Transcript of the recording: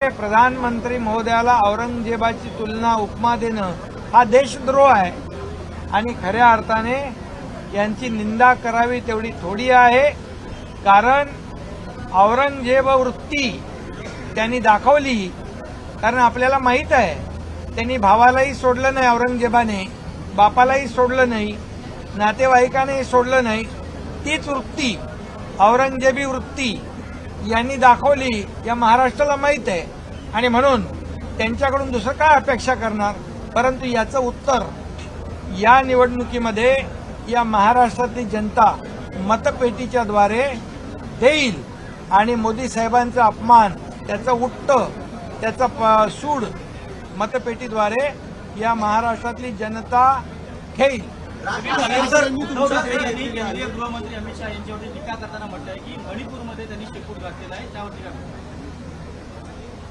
प्रधानमंत्री महोदयाला औरंगजेबाची तुलना उपमा देणं हा देशद्रोह आहे आणि खऱ्या अर्थाने यांची निंदा करावी तेवढी थोडी आहे। कारण औरंगजेब वृत्ती त्यांनी दाखवली, कारण आपल्याला माहित आहे त्यांनी भावालाही सोडलं नाही, औरंगजेबाने बापालाही सोडलं नाही, नातेवाईकांनाही सोडलं नाही। तीच वृत्ती औरंगजेबी वृत्ती यांनी दाखवली या महाराष्ट्राला माहित आहे आणि म्हणून त्यांच्याकडून दुसरं काय अपेक्षा करणार। परंतु याचं उत्तर या निवडणुकीमध्ये या महाराष्ट्रातली जनता मतपेटीच्या द्वारे देईल आणि मोदी साहेबांचा अपमान त्याचं उत्तर त्याचा सूड मतपेटीद्वारे या महाराष्ट्रातली जनता घेईल। केंद्रीय गृहमंत्री अमित शहा यांच्यावरती टीका करताना म्हटलंय की मणिपूरमध्ये त्यांनी शेपूट घातलेला आहे, त्यावरती